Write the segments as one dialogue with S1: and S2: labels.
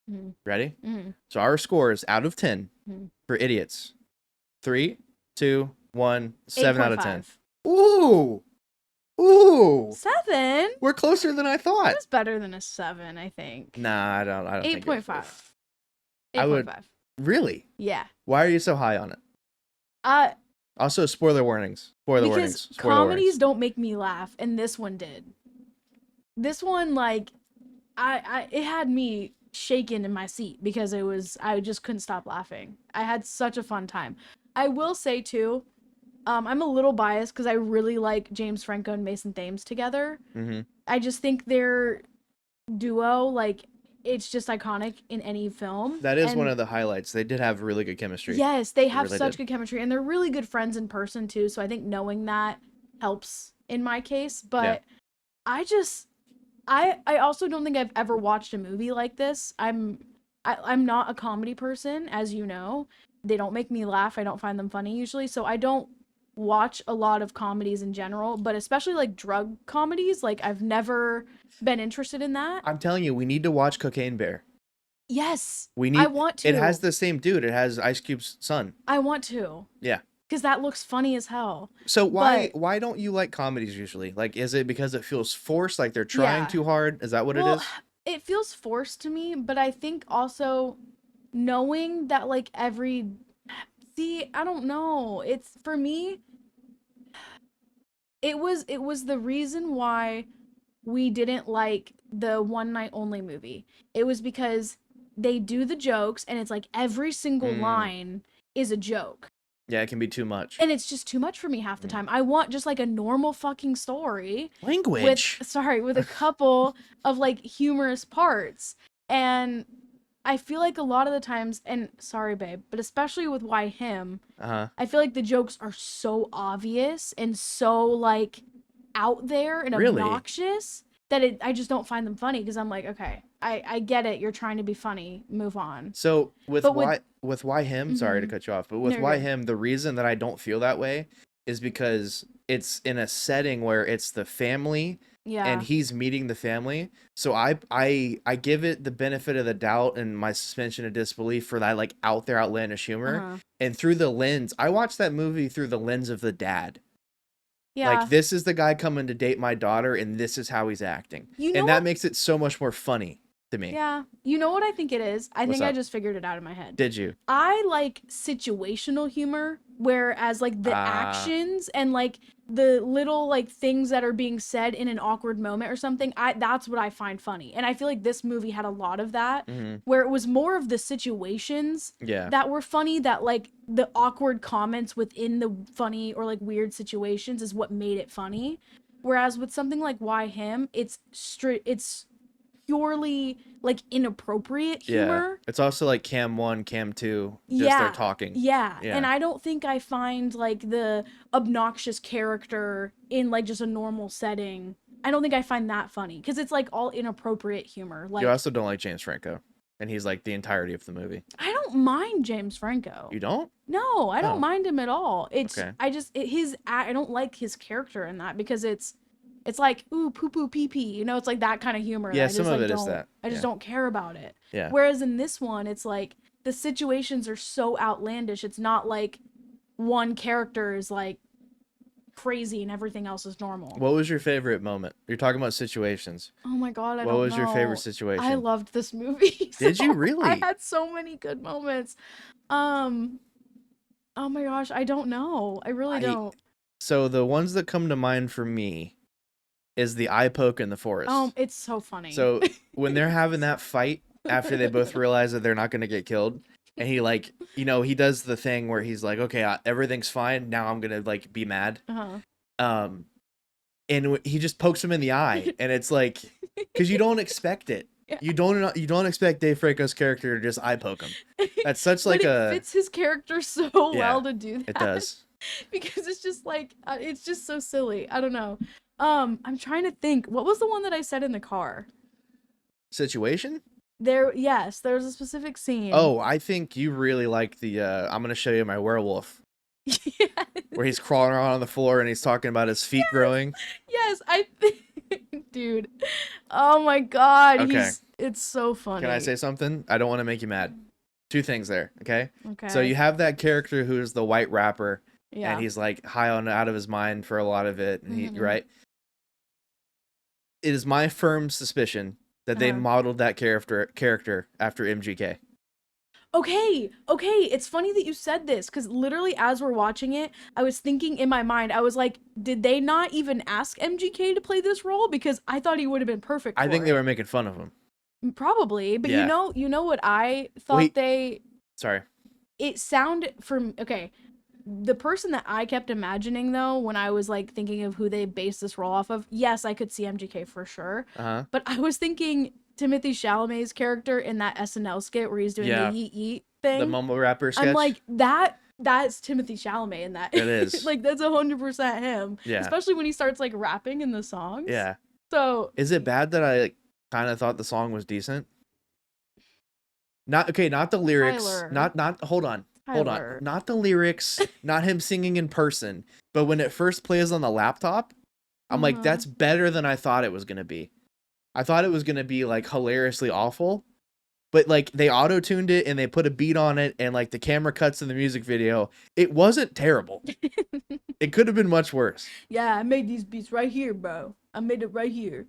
S1: Mhm.
S2: Ready?
S1: Mhm.
S2: So our score is out of 10
S1: Mhm.
S2: for idiots. 3, 2, 1, 7 out of 10.
S1: 8.5.
S2: Ooh! Ooh!
S1: 7?
S2: We're closer than I thought.
S1: That's better than a 7, I think.
S2: Nah, I don't think it is.
S1: 8.5.
S2: I would
S1: 8.5.
S2: really.
S1: Yeah.
S2: Why are you so high on it?
S1: Uh,
S2: Also, spoiler warnings. Spoiler
S1: because
S2: warnings. Spoiler
S1: comedies
S2: warnings.
S1: don't make me laugh, and this one did. This one, like, it had me shaken in my seat because I just couldn't stop laughing. I had such a fun time. I will say too, I'm a little biased because I really like James Franco and Mason Thames together.
S2: Mm-hmm.
S1: I just think their duo, like, it's just iconic in any film.
S2: That is one
S1: And
S2: of the highlights. They did have really good chemistry.
S1: yes, they have
S2: really
S1: such
S2: did.
S1: good chemistry, and they're really good friends in person too. So I think knowing that helps in my case.
S2: Yeah.
S1: But I just, I also don't think I've ever watched a movie like this. I'm not a comedy person, as you know. They don't make me laugh. I don't find them funny usually, so I don't watch a lot of comedies in general, but especially like drug comedies. Like I've never been interested in that.
S2: I'm telling you, we need to watch Cocaine Bear.
S1: Yes,
S2: We
S1: I
S2: need.
S1: want
S2: It has
S1: to.
S2: the same dude. It has Ice Cube's son.
S1: I want to.
S2: Yeah.
S1: Because that looks funny as hell.
S2: So
S1: But
S2: why don't you like comedies usually? Like, is it because it feels forced? Like they're trying
S1: yeah.
S2: too hard? Is that what it
S1: Well,
S2: is?
S1: it feels forced to me, but I think also knowing that like every see, I don't know. It's for me, it was the reason why we didn't like the One Night Only movie. It was because they do the jokes and it's like every single
S2: Mm,
S1: line is a joke.
S2: yeah, it can be too much.
S1: And it's just too much for me half the
S2: Mm.
S1: time. I want just like a normal fucking story with
S2: Language.
S1: with a couple of like humorous parts. And I feel like a lot of the times, and sorry babe, but especially with Why Him,
S2: Uh-huh.
S1: I feel like the jokes are so obvious and so like out there and
S2: Really?
S1: obnoxious that I just don't find them funny because I'm like, okay, I get it, you're trying to be funny, move on.
S2: So
S1: But with
S2: with why him, sorry to
S1: mm-hmm,
S2: cut you off, but
S1: no,
S2: with
S1: you're
S2: why
S1: good.
S2: him, the reason that I don't feel that way is because it's in a setting where it's the family and
S1: Yeah.
S2: he's meeting the family. So I give it the benefit of the doubt and my suspension of disbelief for that like out there outlandish humor.
S1: Uh-huh.
S2: And through the lens, I watched that movie through the lens of the dad. Like
S1: Yeah.
S2: this is the guy coming to date my daughter and this is how he's acting.
S1: You know
S2: And that
S1: what?
S2: makes it so much more funny to me.
S1: Yeah. You know what I think it is? I
S2: What's
S1: think I
S2: up?
S1: just figured it out in my head.
S2: Did you?
S1: I like situational humor, whereas like the
S2: Ah.
S1: actions and like the little like things that are being said in an awkward moment or something, that's what I find funny. And I feel like this movie had a lot of that,
S2: Mhm.
S1: where it was more of the situations
S2: Yeah.
S1: that were funny, that like the awkward comments within the funny or like weird situations is what made it funny. Whereas with something like Why Him, it's purely like inappropriate
S2: Yeah.
S1: humor.
S2: It's also like cam 1, cam 2, just they're
S1: Yeah,
S2: talking.
S1: yeah. And
S2: Yeah.
S1: I don't think I find like the obnoxious character in like just a normal setting. I don't think I find that funny because it's like all inappropriate humor.
S2: You
S1: Like
S2: also don't like James Franco. And he's like the entirety of the movie.
S1: I don't mind James Franco.
S2: You don't?
S1: No, I don't
S2: Oh,
S1: mind him at all. It's
S2: okay.
S1: I just I don't like his character in that because it's like ooh poo poo pee pee, you know, it's like that kind of humor that
S2: Yeah, some of it is that.
S1: I just
S2: Yeah.
S1: don't care about it.
S2: Yeah.
S1: Whereas in this one, it's like the situations are so outlandish. It's not like one character is like crazy and everything else is normal.
S2: What was your favorite moment? You're talking about situations.
S1: Oh my god, I
S2: What
S1: don't
S2: was your favorite
S1: know. I
S2: situation?
S1: loved this movie.
S2: Did you
S1: I
S2: really?
S1: had so many good moments. Um, oh my gosh, I don't know. I really
S2: I
S1: don't.
S2: So the ones that come to mind for me is the eye poke in the forest.
S1: It's so funny.
S2: So when they're having that fight after they both realize that they're not going to get killed, and he like, he does the thing where he's like, okay, everything's fine. Now I'm going to like be mad.
S1: Uh-huh.
S2: Um, and he just pokes him in the eye, and it's like, because you don't expect it.
S1: Yeah.
S2: You don't expect Dave Franco's character to just eye poke him. That's such
S1: But
S2: like
S1: it fits his character so
S2: Yeah,
S1: well to do that.
S2: it does.
S1: Because it's just like it's just so silly. I don't know. I'm trying to think. What was the one that I said in the car?
S2: Situation?
S1: Yes, there's a specific scene.
S2: Oh, I think you really like the I'm gonna show you my werewolf.
S1: Yes.
S2: Where he's crawling around on the floor and he's talking about his feet growing.
S1: Yes, I think Dude. Oh my god,
S2: Okay.
S1: it's so funny.
S2: Can I say something? I don't want to make you mad. Two things there, okay? So
S1: Okay.
S2: you have that character who's the white rapper, and
S1: Yeah.
S2: he's like high on out of his mind for a lot of it, and he
S1: Mhm.
S2: right. It is my firm suspicion that they
S1: Uh-huh.
S2: modeled that character after MGK.
S1: Okay, it's funny that you said this because literally as we're watching it, I was thinking in my mind, I was like, did they not even ask MGK to play this role? Because I thought he would have been perfect
S2: I
S1: for
S2: think they
S1: it.
S2: were making fun of him.
S1: Probably, but
S2: Yeah.
S1: you know what I thought
S2: Wait,
S1: they
S2: sorry.
S1: it sounded from okay. The person that I kept imagining though, when I was like thinking of who they based this role off of, yes, I could see MGK for sure.
S2: Uh-huh.
S1: But I was thinking Timothy Chalamet's character in that SNL skit where he's doing the
S2: Yeah.
S1: yeet yeet
S2: The
S1: thing.
S2: mumble rapper
S1: I'm
S2: sketch.
S1: like that's Timothy Chalamet in that.
S2: It is.
S1: Like that's 100% him.
S2: Yeah.
S1: Especially when he starts like rapping in the songs.
S2: Yeah.
S1: So
S2: Is it bad that I like, kind of thought the song was decent? Not okay, not the lyrics.
S1: Tyler.
S2: Not hold on. Hold on.
S1: Tyler.
S2: Not the lyrics, not him singing in person, but when it first plays on the laptop, I'm like,
S1: Uh-huh.
S2: that's better than I thought it was gonna be. I thought it was gonna be like hilariously awful, but like they auto-tuned it and they put a beat on it and like the camera cuts in the music video. It wasn't terrible. It could have been much worse.
S1: Yeah, I made these beats right here, bro. I made it right here.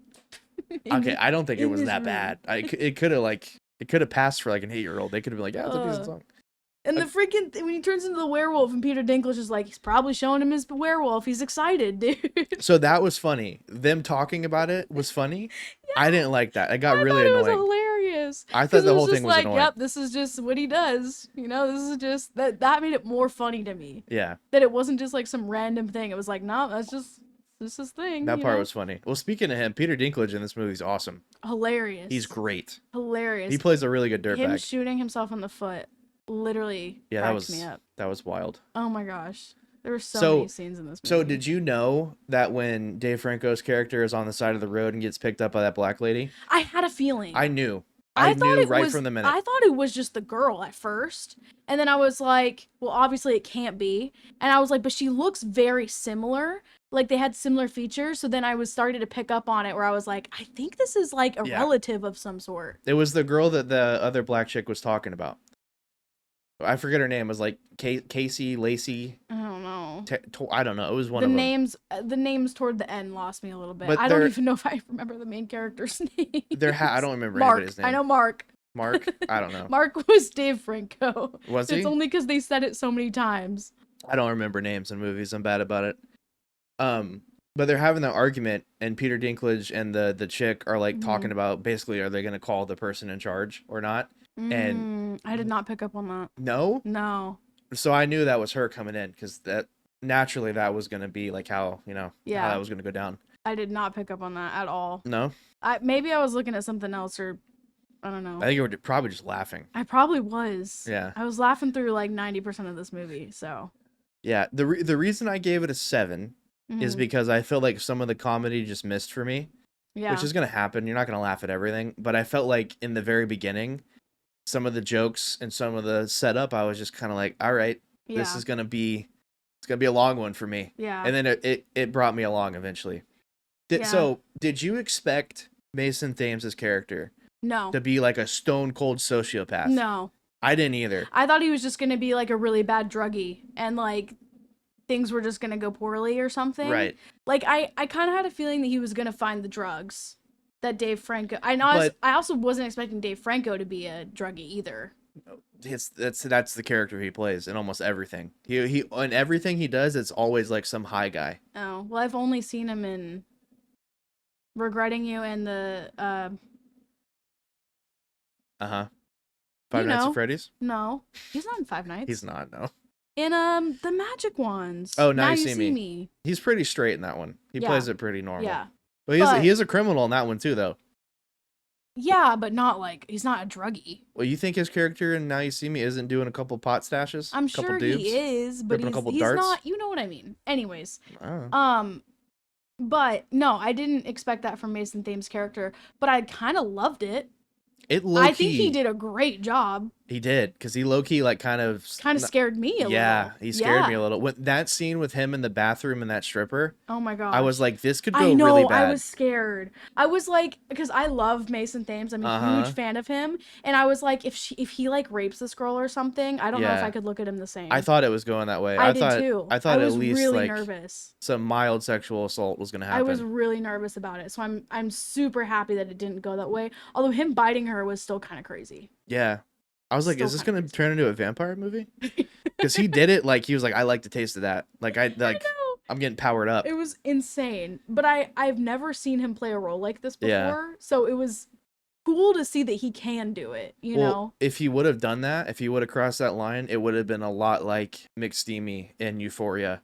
S2: Okay, I don't think it
S1: in
S2: was
S1: this
S2: that
S1: room.
S2: bad. It could have like it could have passed for like an 8-year-old. They could have been like, yeah, it's a decent song.
S1: And the freaking when he turns into the werewolf and Peter Dinklage is like, he's probably showing him his werewolf. He's excited, dude.
S2: So that was funny. Them talking about it was funny.
S1: Yeah,
S2: I didn't like that. It got
S1: I
S2: really
S1: thought it was
S2: annoying.
S1: hilarious.
S2: I thought
S1: 'Cause
S2: the
S1: it
S2: whole
S1: just
S2: thing was
S1: like,
S2: annoying.
S1: yep, this is just what he does. You know, this is just that made it more funny to me.
S2: Yeah,
S1: That it wasn't just like some random thing. It was like, no, that's just this is thing.
S2: that
S1: you
S2: part
S1: know?
S2: was funny. Well, speaking of him, Peter Dinklage in this movie is awesome.
S1: Hilarious.
S2: He's great.
S1: Hilarious.
S2: He plays a really good
S1: Him
S2: dirtbag.
S1: shooting himself in the foot literally
S2: Yeah,
S1: cracks me up.
S2: that was wild.
S1: Oh my gosh. There were so many scenes in this movie.
S2: So did you know that when Dave Franco's character is on the side of the road and gets picked up by that black lady?
S1: I had a feeling.
S2: I knew.
S1: I
S2: I
S1: thought
S2: knew
S1: it
S2: right
S1: was,
S2: from the minute.
S1: I thought it was just the girl at first. And then I was like, well, obviously it can't be. And I was like, but she looks very similar. Like they had similar features. So then I was starting to pick up on it where I was like, I think this is like a
S2: Yeah.
S1: relative of some sort.
S2: It was the girl that the other black chick was talking about. I forget her name. It was like Casey, Lacey.
S1: I don't know.
S2: I don't know. It was one of them.
S1: The names toward the end lost me a little bit.
S2: But
S1: I don't
S2: they're-
S1: even know if I remember the main character's name.
S2: I don't remember
S1: Mark.
S2: anybody's name.
S1: I know Mark.
S2: Mark? I don't know.
S1: Mark was Dave Franco.
S2: Was he?
S1: It's only because they said it so many times.
S2: I don't remember names in movies. I'm bad about it. But they're having that argument, and Peter Dinklage and the chick are like talking about basically, are they going to call the person in charge or not? And
S1: I did not pick up on that.
S2: no.
S1: No.
S2: So I knew that was her coming in because that naturally that was going to be like how how that was going to go down.
S1: I did not pick up on that at all.
S2: No.
S1: Maybe I was looking at something else or I don't know.
S2: I think you were probably just laughing.
S1: I probably was.
S2: Yeah.
S1: I was laughing through like 90% of this movie, so.
S2: Yeah. The reason I gave it a 7 is
S1: Mhm.
S2: because I feel like some of the comedy just missed for me.
S1: Yeah.
S2: Which is going to happen. You're not going to laugh at everything. But I felt like in the very beginning, some of the jokes and some of the setup, I was just kind of like, all right, this is going to be, it's going to be a long one for me.
S1: Yeah.
S2: And then it brought me along eventually. So did you expect Mason Thames' character
S1: No.
S2: to be like a stone cold sociopath?
S1: No.
S2: I didn't either.
S1: I thought he was just going to be like a really bad druggie and like things were just going to go poorly or something.
S2: Right.
S1: Like I kind of had a feeling that he was going to find the drugs that Dave Franco. I also wasn't expecting Dave Franco to be a druggie either.
S2: That's the character he plays in almost everything. He in everything he does, it's always like some high guy.
S1: Oh, well, I've only seen him in Regretting You and the
S2: Five Nights at Freddy's?
S1: No, he's not in Five Nights.
S2: He's not, no.
S1: In the Magic Ones.
S2: Oh, Now You See Me. He's pretty straight in that one. He plays it pretty normal.
S1: Yeah.
S2: But he is a criminal in that one too, though.
S1: Yeah, but not like he's not a druggie.
S2: Well, you think his character in Now You See Me isn't doing a couple pot stashes?
S1: I'm
S2: couple
S1: sure
S2: dupes,
S1: he is, but
S2: ripping a couple
S1: he's
S2: darts?
S1: not. You know what I mean. Anyways,
S2: Oh.
S1: but no, I didn't expect that from Mason Thames' character, but I kind of loved it.
S2: It
S1: I think he did a great job.
S2: He did, because he low-key like kind of
S1: Kind of scared me a
S2: yeah,
S1: little.
S2: he scared me a
S1: Yeah.
S2: little. When that scene with him in the bathroom and that stripper,
S1: Oh my
S2: I was
S1: gosh.
S2: like, this could
S1: I
S2: go really
S1: know, I
S2: bad.
S1: was scared. I was like, because I love Mason Thames. I'm a huge
S2: Uh-huh.
S1: fan of him, and I was like, if he like rapes this girl or something, I don't know if I
S2: Yeah.
S1: could look at him the
S2: I
S1: same.
S2: thought it was going that way.
S1: I
S2: I
S1: did
S2: thought
S1: too.
S2: I
S1: I
S2: thought at
S1: was
S2: least
S1: really
S2: like
S1: nervous.
S2: some mild sexual assault was gonna
S1: I was
S2: happen.
S1: really nervous about it, so I'm super happy that it didn't go that way. Although him biting her was still kind of crazy.
S2: Yeah. I was like,
S1: Still
S2: is this
S1: kind of
S2: gonna
S1: crazy.
S2: turn into a vampire movie? Because he did it like he was like, I like the taste of that. Like
S1: I know.
S2: I'm getting powered up.
S1: It was insane. But I've never seen him play a role like this
S2: Yeah.
S1: before, so it was cool to see that he can do it, you
S2: Well,
S1: know?
S2: if he would have done that, if he would have crossed that line, it would have been a lot like McSteamy in Euphoria.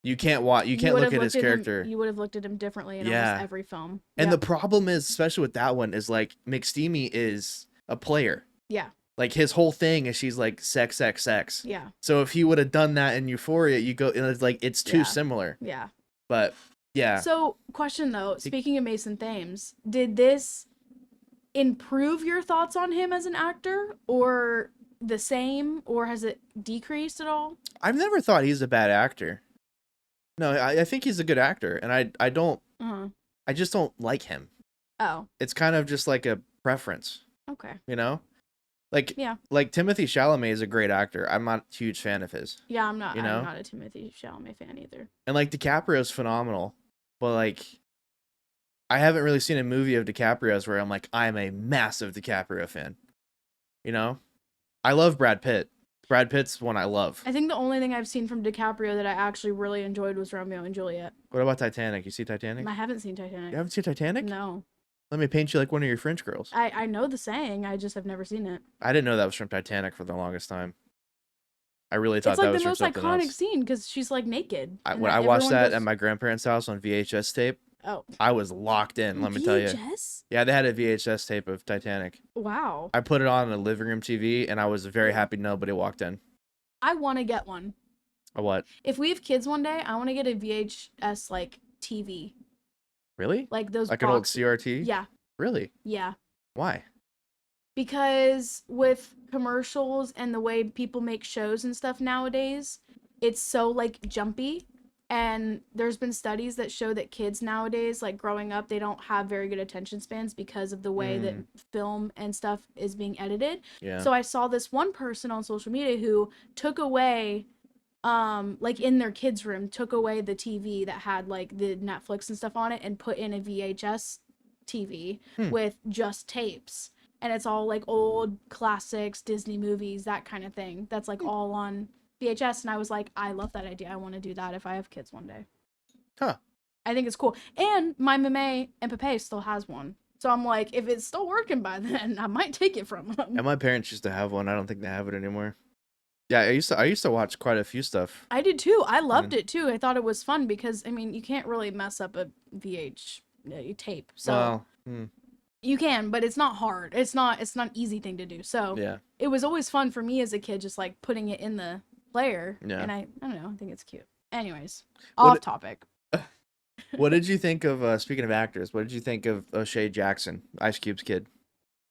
S2: You
S1: You
S2: can't
S1: would
S2: look
S1: have
S2: at his
S1: looked at him
S2: character.
S1: you would have looked at him differently in almost
S2: Yeah.
S1: every film.
S2: And the
S1: Yep.
S2: problem is, especially with that one, is like McSteamy is a player.
S1: Yeah.
S2: Like his whole thing is she's like sex, sex, sex.
S1: Yeah.
S2: So if he would have done that in Euphoria, you go and it's like it's too
S1: Yeah.
S2: similar.
S1: Yeah.
S2: But yeah,
S1: So, question though, speaking of Mason Thames, did this improve your thoughts on him as an actor or the same or has it decreased at all?
S2: I've never thought he's a bad actor. No, I think he's a good actor, and
S1: Uh-huh.
S2: I just don't like him.
S1: Oh,
S2: It's kind of just like a preference,
S1: okay.
S2: you know? Like
S1: Yeah.
S2: like Timothy Chalamet is a great actor. I'm not a huge fan of his.
S1: Yeah, I'm not
S2: You
S1: I'm
S2: know?
S1: not a Timothy Chalamet fan either.
S2: And like DiCaprio's phenomenal, but like I haven't really seen a movie of DiCaprio's where I'm like, I'm a massive DiCaprio fan. You know? I love Brad Pitt. Brad Pitt's one I love.
S1: I think the only thing I've seen from DiCaprio that I actually really enjoyed was Romeo and Juliet.
S2: What about Titanic? You see Titanic?
S1: I haven't seen Titanic.
S2: You haven't seen Titanic?
S1: No.
S2: Let me paint you like one of your French girls.
S1: I know the saying, I just have never seen it.
S2: I didn't know that was from Titanic for the longest time. I really thought
S1: It's
S2: that
S1: like
S2: was
S1: the
S2: from
S1: most
S2: something
S1: iconic
S2: else.
S1: scene because she's like naked. And
S2: When
S1: then
S2: I watched
S1: everyone
S2: that
S1: goes,
S2: at my grandparents' house on VHS tape,
S1: oh,
S2: I was locked in, let me tell you.
S1: VHS?
S2: Yeah, they had a VHS tape of Titanic.
S1: Wow.
S2: I put it on a living room TV, and I was very happy nobody walked in.
S1: I want to get one.
S2: A what?
S1: If we have kids one day, I want to get a VHS like TV.
S2: Really?
S1: Like those
S2: Like an old
S1: box-
S2: CRT?
S1: Yeah.
S2: Really?
S1: Yeah.
S2: Why?
S1: Because with commercials and the way people make shows and stuff nowadays, it's so like jumpy. And there's been studies that show that kids nowadays, like growing up, they don't have very good attention spans because of the way that film and stuff is being edited.
S2: Yeah.
S1: So I saw this one person on social media who took away, like in their kids' room, took away the TV that had like the Netflix and stuff on it and put in a VHS TV with just tapes. And it's all like old classics, Disney movies, that kind of thing. That's like all on VHS. And I was like, I love that idea. I want to do that if I have kids one day.
S2: Huh.
S1: I think it's cool. And my mame and Pepe still has one. So I'm like, if it's still working by then, I might take it from them.
S2: And my parents used to have one. I don't think they have it anymore. Yeah, I used to watch quite a few stuff.
S1: I did too. I loved it too. I thought it was fun because I mean, you can't really mess up a tape. So
S2: Well,
S1: you can, but it's not hard. It's not an easy thing to do. So
S2: yeah.
S1: it was always fun for me as a kid, just like putting it in the player.
S2: Yeah.
S1: And I don't know. I think it's cute. Anyways,
S2: What
S1: off topic.
S2: What did you think of speaking of actors? What did you think of O'Shea Jackson, Ice Cube's kid?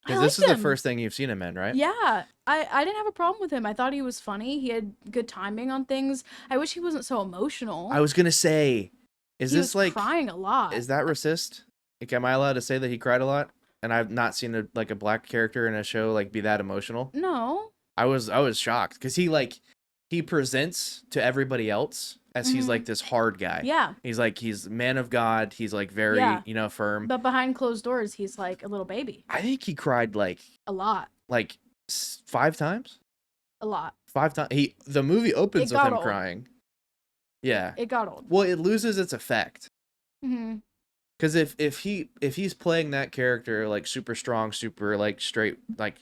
S2: Because this is
S1: liked
S2: the
S1: him.
S2: first thing you've seen him in, right?
S1: Yeah, I didn't have a problem with him. I thought he was funny. He had good timing on things. I wish he wasn't so emotional.
S2: I was gonna say, is
S1: he
S2: this
S1: was
S2: like
S1: crying a lot?
S2: is that racist? Like, am I allowed to say that he cried a lot? And I've not seen a black character in a show like be that emotional.
S1: No.
S2: I was shocked because he presents to everybody else as he's like this hard guy.
S1: Yeah.
S2: He's man of God. He's like very
S1: Yeah.
S2: Firm.
S1: But behind closed doors, he's like a little baby.
S2: I think he cried like
S1: A lot.
S2: 5 times.
S1: A lot.
S2: 5 times. The movie opens
S1: It
S2: with
S1: got
S2: him
S1: old.
S2: crying. Yeah.
S1: It got old.
S2: Well, it loses its effect.
S1: Mm-hmm.
S2: Because if he's playing that character like super strong, super like straight, like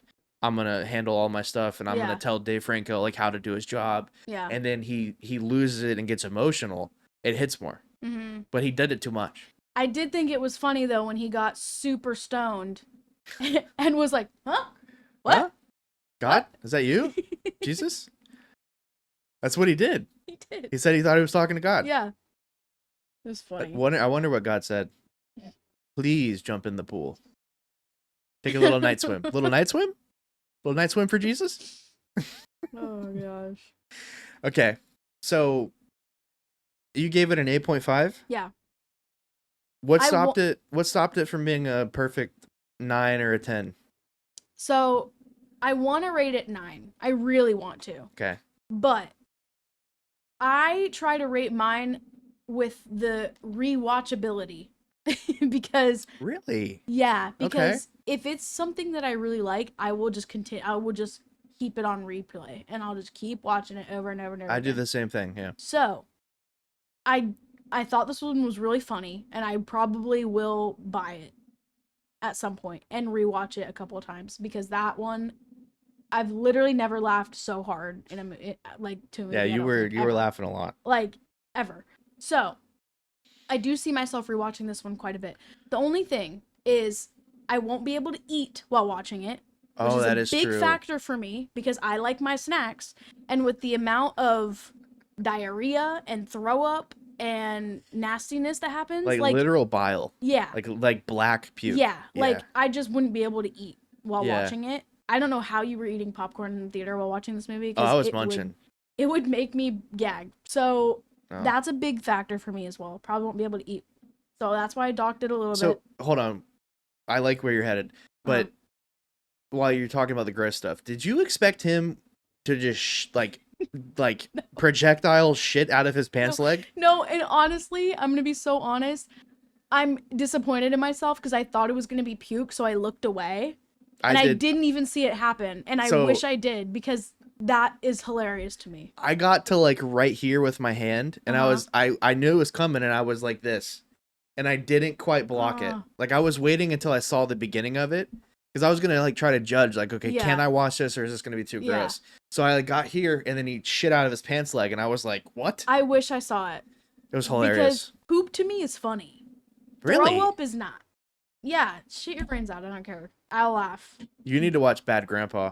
S2: I'm gonna handle all my stuff and I'm
S1: Yeah.
S2: gonna tell Dave Franco like how to do his job,
S1: Yeah.
S2: and then he loses it and gets emotional, it hits more.
S1: Mm-hmm.
S2: But he did it too much.
S1: I did think it was funny though when he got super stoned and was like, huh? What?
S2: Huh? God, is that you? Jesus? That's what he did.
S1: He did.
S2: He said he thought he was talking to God.
S1: Yeah. It was funny.
S2: I wonder what God said. Please jump in the pool. Take a little night swim. Little night swim? Little night swim for Jesus.
S1: Oh gosh.
S2: Okay, so you gave it an 8.5.
S1: Yeah.
S2: What
S1: I
S2: stopped
S1: wa-
S2: it? What stopped it from being a perfect 9 or a 10?
S1: So I want to rate it 9. I really want to.
S2: Okay.
S1: But I try to rate mine with the rewatchability because
S2: Really?
S1: yeah,
S2: Okay.
S1: because if it's something that I really like, I will just continue. I will just keep it on replay, and I'll just keep watching it over and over and over
S2: I do
S1: again.
S2: the same thing. Yeah.
S1: So, I I thought this one was really funny, and I probably will buy it at some point and rewatch it a couple of times because that one I've literally never laughed so hard in like to a
S2: Yeah,
S1: movie. I don't think
S2: you were
S1: ever,
S2: laughing a lot.
S1: like ever. So I do see myself rewatching this one quite a bit. The only thing is I won't be able to eat while watching it, which
S2: Oh,
S1: is a
S2: that is
S1: big
S2: true.
S1: factor for me because I like my snacks. And with the amount of diarrhea and throw up and nastiness that happens,
S2: Like
S1: like
S2: literal bile.
S1: yeah,
S2: Like black puke.
S1: yeah,
S2: Yeah.
S1: like I just wouldn't be able to eat while
S2: Yeah.
S1: watching it. I don't know how you were eating popcorn in the theater while watching this movie
S2: Oh, I
S1: because
S2: was munching.
S1: it would make me gag. So
S2: Oh.
S1: that's a big factor for me as well. Probably won't be able to eat. So that's why I docked it a little
S2: So
S1: bit.
S2: hold on. I like where you're headed, but while you're talking about the gross stuff, did you expect him to just like projectile shit out of his pants leg?
S1: No, and honestly, I'm gonna be so honest. I'm disappointed in myself because I thought it was gonna be puke, so I looked away. And I
S2: did.
S1: didn't even see it happen. And I
S2: So-
S1: wish I did because that is hilarious to me.
S2: I got to like right here with my hand, and I knew it was coming, and I was like this, and I didn't quite block it. Like I was waiting until I saw the beginning of it, because I was gonna like try to judge, like, okay,
S1: Yeah.
S2: can I watch this, or is this gonna be too
S1: Yeah.
S2: gross? So I like, got here, and then he shit out of his pants leg, and I was like, what?
S1: I wish I saw it.
S2: It was hilarious.
S1: Because poop to me is funny.
S2: Really?
S1: Throw up is not. Yeah, shit your brains out. I don't care. I'll laugh.
S2: You need to watch Bad Grandpa.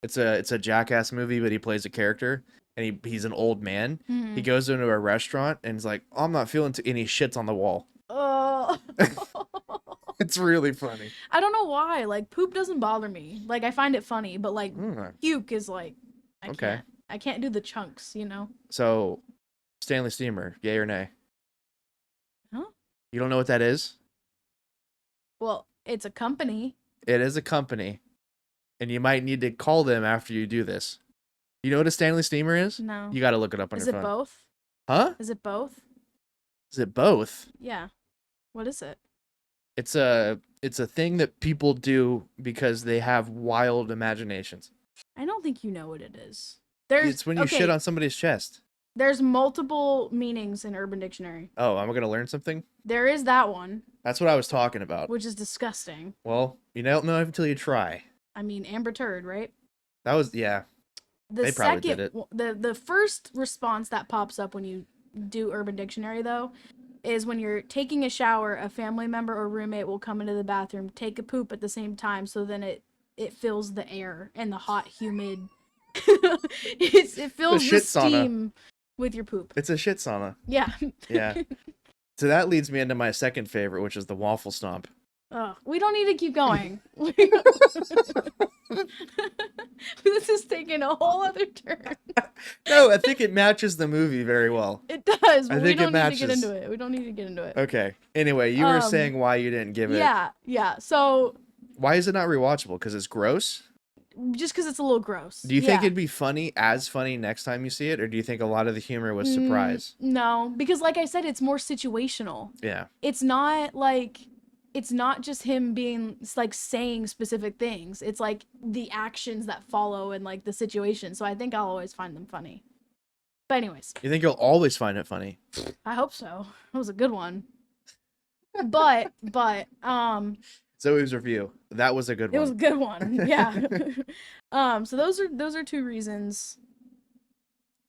S2: It's a Jackass movie, but he plays a character, and he's an old man.
S1: Mhm.
S2: He goes into a restaurant and he's like, "Oh, I'm not feeling any shits on the wall."
S1: Oh.
S2: It's really funny.
S1: I don't know why. Like poop doesn't bother me. Like I find it funny, but like
S2: Mm.
S1: puke is like
S2: Okay.
S1: I can't do the chunks, you know?
S2: So, Stanley Steamer, yay or nay?
S1: Huh?
S2: You don't know what that is?
S1: Well, it's a company.
S2: It is a company, and you might need to call them after you do this. You know what a Stanley Steamer is?
S1: No.
S2: You got to look it up on
S1: Is
S2: your
S1: it
S2: phone.
S1: both?
S2: Huh?
S1: Is it both?
S2: Is it both?
S1: Yeah. What is it?
S2: It's a thing that people do because they have wild imaginations.
S1: I don't think you know what it is.
S2: It's when you shit on somebody's chest.
S1: There's multiple meanings in Urban Dictionary.
S2: Oh, I'm gonna learn something?
S1: There is that one,
S2: That's what I was talking about.
S1: which is disgusting.
S2: Well, you don't know until you try.
S1: I mean, Amber Turd, right?
S2: That was, yeah.
S1: The
S2: They probably did it.
S1: the first response that pops up when you do Urban Dictionary though is when you're taking a shower, a family member or roommate will come into the bathroom, take a poop at the same time, so then it fills the air and the hot, humid. It fills the
S2: shit
S1: steam
S2: sauna.
S1: with your poop.
S2: It's a shit sauna.
S1: Yeah.
S2: Yeah. So that leads me into my second favorite, which is the waffle stomp.
S1: Oh, we don't need to keep going. This is taking a whole other turn.
S2: No, I think it matches the movie very well.
S1: It does,
S2: I
S1: but we
S2: think it
S1: don't need to get
S2: matches.
S1: into it. We don't need to get into it.
S2: Okay. Anyway, you were saying why you didn't give it.
S1: Yeah. So
S2: Why is it not rewatchable? Because it's gross?
S1: just because it's a little gross.
S2: Do you think it'd be funny next time you see it? Or do you think a lot of the humor was surprise?
S1: No, because like I said, it's more situational.
S2: Yeah.
S1: It's not just him being like saying specific things. It's like the actions that follow and like the situation. So I think I'll always find them funny. But anyways,
S2: You think you'll always find it funny?
S1: I hope so. It was a good one. But
S2: Zoe's review. That was a good
S1: it
S2: one.
S1: was a good one. Yeah. So those are two reasons.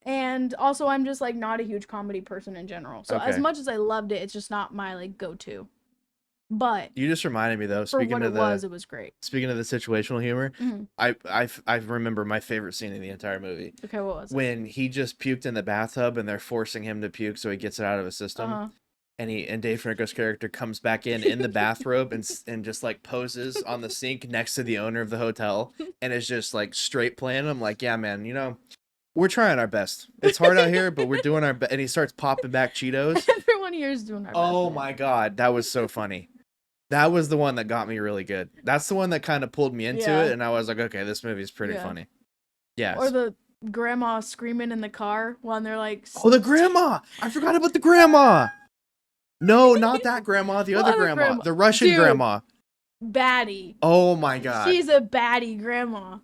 S1: And also I'm just like not a huge comedy person in general. So as
S2: Okay.
S1: much as I loved it, it's just not my like go-to. But
S2: You just reminded me though.
S1: for what it was great.
S2: Speaking of the situational humor,
S1: Mhm.
S2: I remember my favorite scene in the entire movie
S1: Okay, what was it?
S2: when he just puked in the bathtub and they're forcing him to puke so he gets it out of his system.
S1: Uh-huh.
S2: and Dave Franco's character comes back in the bathrobe and just like poses on the sink next to the owner of the hotel and is just like straight playing. I'm like, yeah, man, we're trying our best. It's hard out here, but we're doing our best. And he starts popping back Cheetos.
S1: Everyone here is doing our best.
S2: Oh
S1: man.
S2: my God, that was so funny. That was the one that got me really good. That's the one that kind of pulled me into
S1: Yeah.
S2: it, and I was like, okay, this movie is pretty
S1: Yeah.
S2: funny. Yes.
S1: Or the grandma screaming in the car when they're like,
S2: Oh, the grandma! I forgot about the grandma. No, not that grandma. The
S1: What
S2: other
S1: other
S2: grandma.
S1: grandma?
S2: The Russian
S1: Dude.
S2: grandma.
S1: baddie.
S2: Oh my God.
S1: She's a baddie grandma.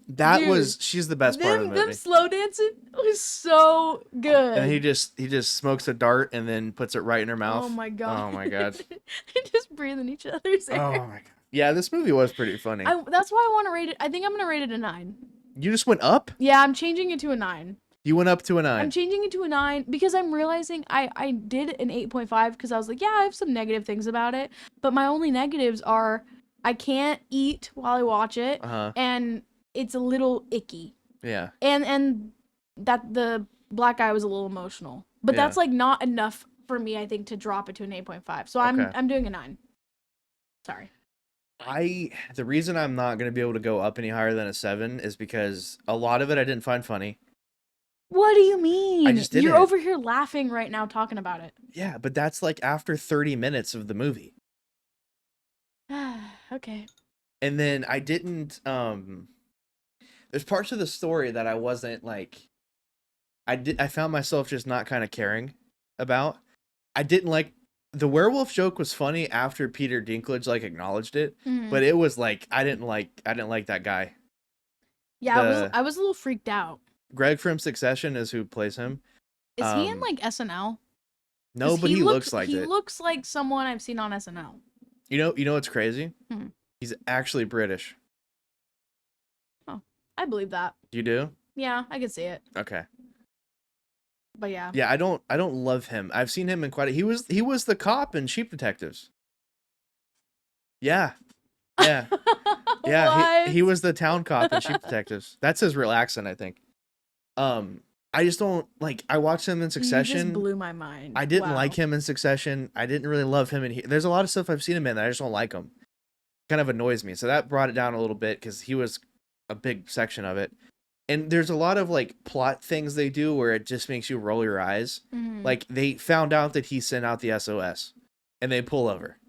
S2: She's the best part of the movie.
S1: Them slow dancing was so good.
S2: And he just smokes a dart and then puts it right in her mouth.
S1: Oh my God.
S2: Oh my God.
S1: They just breathing each other's air.
S2: Oh my God. Yeah, this movie was pretty funny.
S1: That's why I want to rate it. I think I'm gonna rate it a 9.
S2: You just went up?
S1: Yeah, I'm changing it to a 9.
S2: You went up to a 9.
S1: I'm changing it to a 9 because I'm realizing I did an 8.5 because I was like, yeah, I have some negative things about it, but my only negatives are I can't eat while I watch it, and it's a little icky.
S2: Yeah.
S1: And that the black guy was a little emotional, but that's like not enough for me, I think, to drop it to an 8.5. So I'm doing a 9. Sorry.
S2: The reason I'm not going to be able to go up any higher than a 7 is because a lot of it I didn't find funny.
S1: What do you mean?
S2: I just didn't.
S1: You're over here laughing right now talking about it.
S2: Yeah, but that's like after 30 minutes of the movie.
S1: Okay.
S2: And then I didn't there's parts of the story that I wasn't like I found myself just not kind of caring about. I didn't like the werewolf joke was funny after Peter Dinklage like acknowledged it, but it was like I didn't like that guy.
S1: Yeah, I was a little freaked out.
S2: Greg from Succession is who plays him.
S1: Is he in like SNL?
S2: No, but he looks like it.
S1: He looks like someone I've seen on SNL.
S2: You know what's crazy? He's actually British.
S1: Oh, I believe that.
S2: You do?
S1: Yeah, I can see it.
S2: Okay.
S1: But yeah.
S2: Yeah, I don't love him. I've seen him in quite a he was the cop in Sheep Detectives. Yeah. Yeah. Yeah, he was the town cop in Sheep Detectives. That's his real accent, I think. I just don't like I watched him in Succession.
S1: You just blew my mind.
S2: I didn't like him in Succession. I didn't really love him in there's a lot of stuff I've seen him in that I just don't like him. Kind of annoys me. So that brought it down a little bit cuz he was a big section of it. And there's a lot of like plot things they do where it just makes you roll your eyes. Like they found out that he sent out the SOS and they pull over.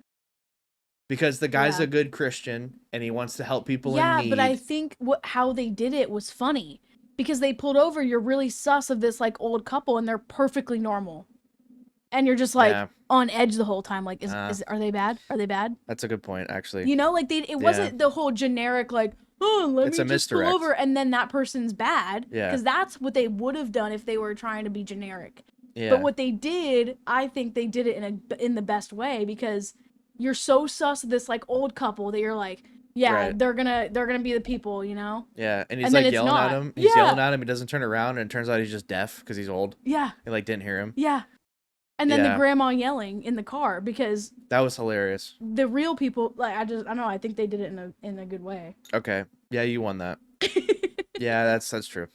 S2: Because the guy's a good Christian and he wants to help people in need.
S1: Yeah, but I think how they did it was funny. Because they pulled over, you're really sus of this like old couple and they're perfectly normal. And you're just like on edge the whole time. Like, are they bad? Are they bad?
S2: That's a good point, actually.
S1: You know, like it wasn't the whole generic like, oh, let me just pull over and then that person's bad.
S2: Yeah.
S1: Because that's what they would have done if they were trying to be generic.
S2: Yeah.
S1: But what they did, I think they did it in the best way because you're so sus of this like old couple that you're like, yeah, they're gonna be the people, you know?
S2: Yeah, and he's like yelling at him. He's yelling at him. He doesn't turn around, and it turns out he's just deaf because he's old.
S1: Yeah.
S2: He like didn't hear him.
S1: Yeah. And then the grandma yelling in the car because
S2: that was hilarious.
S1: The real people, like I don't know. I think they did it in a good way.
S2: Okay, yeah, you won that. Yeah, that's true.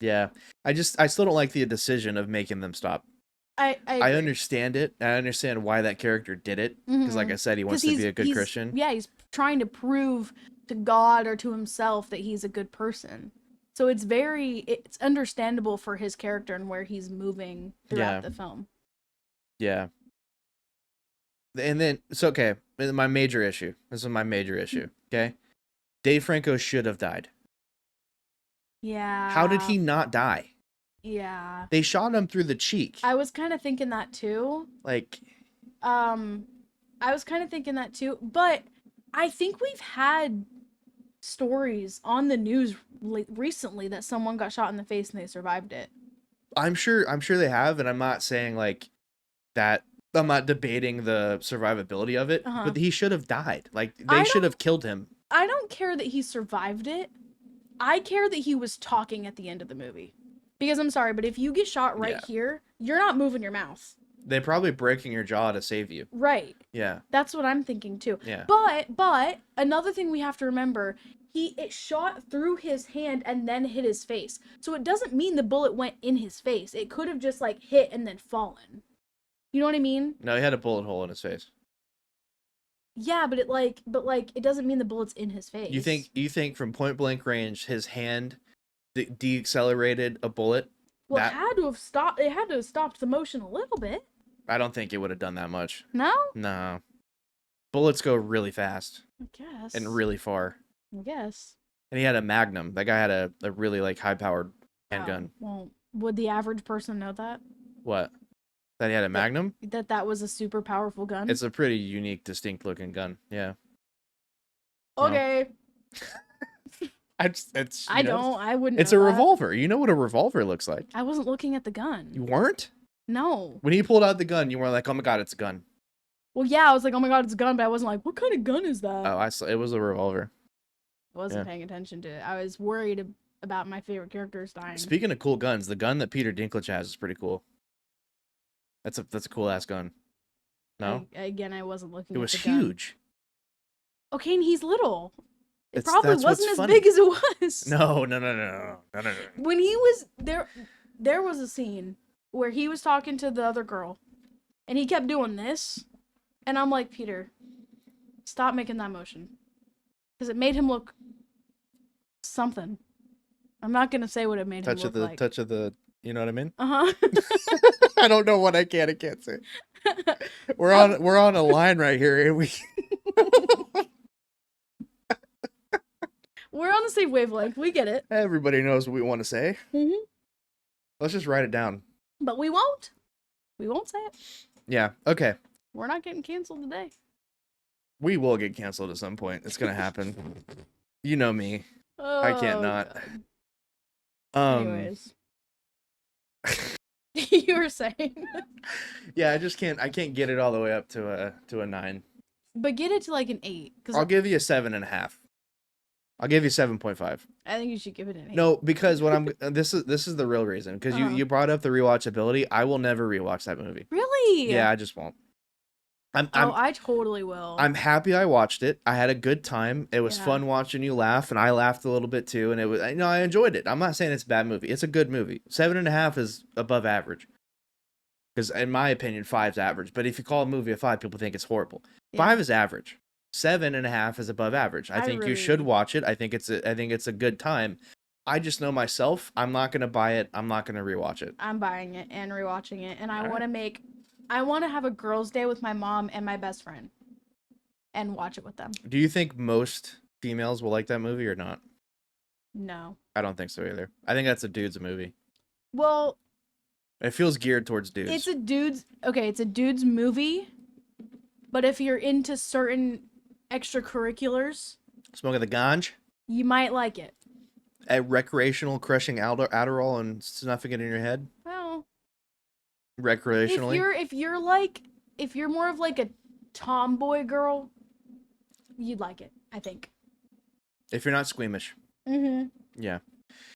S2: Yeah, I still don't like the decision of making them stop. I understand it. I understand why that character did it because, like I said, he wants to be a good Christian.
S1: Yeah, he's trying to prove to God or to himself that he's a good person. So it's understandable for his character and where he's moving throughout the film. Yeah.
S2: And then okay. My major issue. This is my major issue. Okay. Dave Franco should have died.
S1: Yeah.
S2: How did he not die?
S1: Yeah.
S2: They shot him through the cheek.
S1: I was kind of thinking that too.
S2: Like.
S1: I was kind of thinking that too, but I think we've had stories on the news recently that someone got shot in the face and they survived it.
S2: I'm sure they have, and I'm not saying like that. I'm not debating the survivability of it, but he should have died. Like they should have killed him.
S1: I don't care that he survived it. I care that he was talking at the end of the movie. Because I'm sorry, but if you get shot right here, you're not moving your mouth.
S2: They're probably breaking your jaw to save you.
S1: Right.
S2: Yeah.
S1: That's what I'm thinking too.
S2: Yeah.
S1: But another thing we have to remember, it shot through his hand and then hit his face. So it doesn't mean the bullet went in his face. It could have just like hit and then fallen. You know what I mean?
S2: No, he had a bullet hole in his face.
S1: Yeah, but it doesn't mean the bullet's in his face.
S2: You think from point blank range, his hand deaccelerated a bullet?
S1: Well,
S2: That
S1: it had to have stopped. It had to have stopped the motion a little bit.
S2: I don't think it would have done that much.
S1: No?
S2: No. Bullets go really fast
S1: I guess.
S2: and really far.
S1: I guess.
S2: And he had a Magnum. That guy had a really like high powered handgun.
S1: Well, would the average person know that?
S2: What? That he had a Magnum?
S1: That was a super powerful gun?
S2: It's a pretty unique, distinct looking gun. Yeah.
S1: Okay.
S2: I
S1: wouldn't
S2: It's
S1: know
S2: a
S1: that.
S2: revolver. You know what a revolver looks like.
S1: I wasn't looking at the gun.
S2: You weren't?
S1: No.
S2: When he pulled out the gun, you were like, "Oh my god, it's a gun."
S1: Well, yeah, I was like, oh my god, it's a gun, but I wasn't like, what kind of gun is that?
S2: Oh, I saw it was a revolver.
S1: I wasn't paying attention to it. I was worried about my favorite characters dying.
S2: Speaking of cool guns, the gun that Peter Dinklage has is pretty cool. That's a cool ass gun. No?
S1: I wasn't looking
S2: It
S1: at
S2: was
S1: the gun.
S2: huge.
S1: Okay, and he's little. It
S2: That's
S1: probably
S2: what's
S1: wasn't as
S2: funny.
S1: big as it was.
S2: No.
S1: When he was there was a scene where he was talking to the other girl, and he kept doing this, and I'm like, Peter, stop making that motion, because it made him look something. I'm not gonna say what it made him look like.
S2: Touch of the, you know what I mean?
S1: Uh-huh.
S2: I don't know what I can and can't say. We're on a line right here, and we.
S1: We're on the same wavelength. We get it.
S2: Everybody knows what we want to say.
S1: Mm-hmm.
S2: Let's just write it down.
S1: But we won't. We won't say it.
S2: Yeah. Okay.
S1: We're not getting canceled today.
S2: We will get canceled at some point. It's gonna happen. You know me.
S1: Oh,
S2: I can't not.
S1: God. Anyways. You were saying.
S2: Yeah, I can't get it all the way up to a 9.
S1: But get it to like an 8.
S2: I'll give you a 7.5. I'll give you 7.5.
S1: I think you should give it an 8.
S2: No, because what I'm this is the real reason. Because you brought up the rewatchability. I will never rewatch that movie.
S1: Really?
S2: Yeah, I just won't.
S1: I totally will.
S2: I'm happy I watched it. I had a good time. It was fun watching you laugh, and I laughed a little bit too. And it was, I enjoyed it. I'm not saying it's a bad movie. It's a good movie. 7.5 is above average. Because in my opinion, 5's average. But if you call a movie a 5, people think it's horrible.
S1: Yeah.
S2: 5 is average. 7.5 is above average. I think you should watch it. I think it's a good time. I just know myself. I'm not gonna buy it. I'm not gonna rewatch it.
S1: I'm buying it and rewatching it, and I want to have a girls' day with my mom and my best friend, and watch it with them.
S2: Do you think most females will like that movie or not?
S1: No.
S2: I don't think so either. I think that's a dude's movie.
S1: Well,
S2: it feels geared towards dudes.
S1: It's a dude's movie, but if you're into certain extracurriculars,
S2: smoking the ganj,
S1: you might like it.
S2: A recreational crushing Adderall and snuffing it in your head.
S1: Well,
S2: recreationally.
S1: If you're more of like a tomboy girl, you'd like it, I think.
S2: If you're not squeamish.
S1: Mhm.
S2: Yeah.